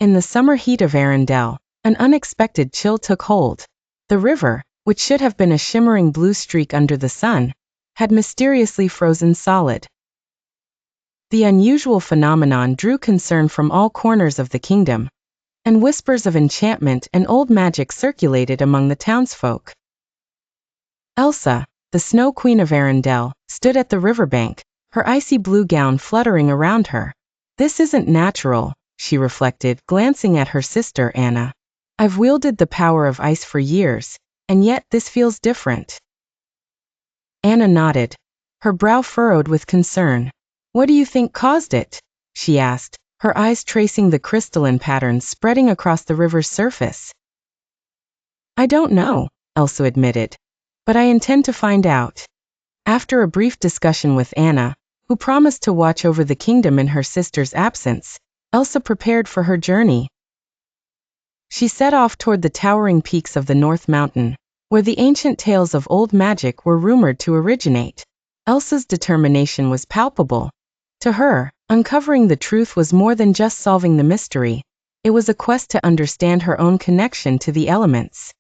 In the summer heat of Arendelle, an unexpected chill took hold. The river, which should have been a shimmering blue streak under the sun, had mysteriously frozen solid. The unusual phenomenon drew concern from all corners of the kingdom, and whispers of enchantment and old magic circulated among the townsfolk. Elsa, the Snow Queen of Arendelle, stood at the riverbank, her icy blue gown fluttering around her. "This isn't natural," she reflected, glancing at her sister Anna. "I've wielded the power of ice for years, and yet this feels different." Anna nodded, her brow furrowed with concern. "What do you think caused it?" she asked, her eyes tracing the crystalline patterns spreading across the river's surface. "I don't know," Elsa admitted, "but I intend to find out." After a brief discussion with Anna, who promised to watch over the kingdom in her sister's absence, Elsa prepared for her journey. She set off toward the towering peaks of the North Mountain, where the ancient tales of old magic were rumored to originate. Elsa's determination was palpable. To her, uncovering the truth was more than just solving the mystery. It was a quest to understand her own connection to the elements.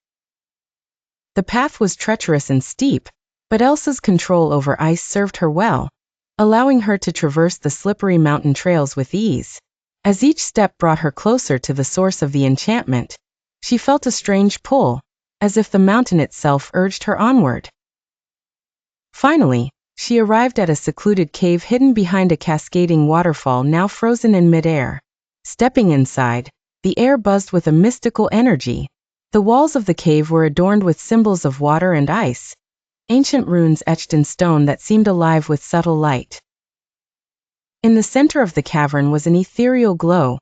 The path was treacherous and steep, but Elsa's control over ice served her well, allowing her to traverse the slippery mountain trails with ease. As each step brought her closer to the source of the enchantment, she felt a strange pull, as if the mountain itself urged her onward. Finally, she arrived at a secluded cave hidden behind a cascading waterfall now frozen in midair. Stepping inside, the air buzzed with a mystical energy. The walls of the cave were adorned with symbols of water and ice, ancient runes etched in stone that seemed alive with subtle light. In the center of the cavern was an ethereal glow,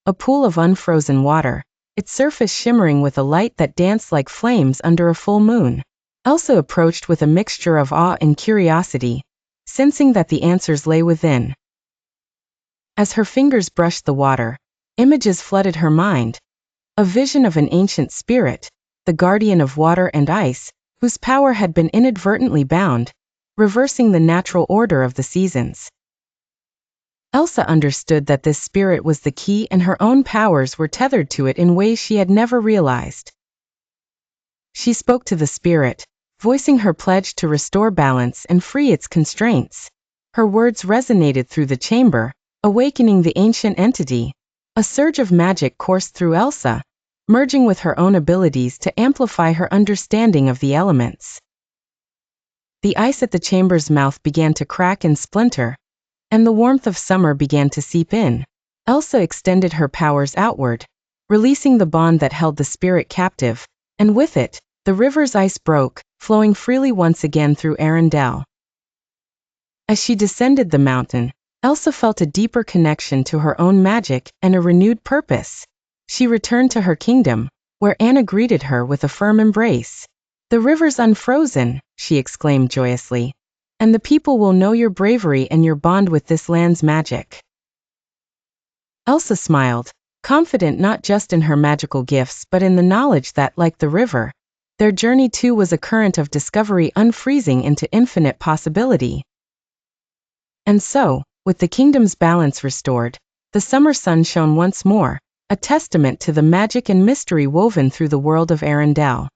a pool of unfrozen water, its surface shimmering with a light that danced like flames under a full moon. Elsa approached with a mixture of awe and curiosity, sensing that the answers lay within. As her fingers brushed the water, images flooded her mind. A vision of an ancient spirit, the guardian of water and ice, whose power had been inadvertently bound, reversing the natural order of the seasons. Elsa understood that this spirit was the key and her own powers were tethered to it in ways she had never realized. She spoke to the spirit, voicing her pledge to restore balance and free its constraints. Her words resonated through the chamber, awakening the ancient entity. A surge of magic coursed through Elsa, merging with her own abilities to amplify her understanding of the elements. The ice at the chamber's mouth began to crack and splinter, and the warmth of summer began to seep in. Elsa extended her powers outward, releasing the bond that held the spirit captive, and with it, the river's ice broke, flowing freely once again through Arendelle. As she descended the mountain, Elsa felt a deeper connection to her own magic and a renewed purpose. She returned to her kingdom, where Anna greeted her with a firm embrace. "The river's unfrozen," she exclaimed joyously, "and the people will know your bravery and your bond with this land's magic." Elsa smiled, confident not just in her magical gifts but in the knowledge that, like the river, their journey too was a current of discovery unfreezing into infinite possibility. And so, with the kingdom's balance restored, the summer sun shone once more, a testament to the magic and mystery woven through the world of Arendelle.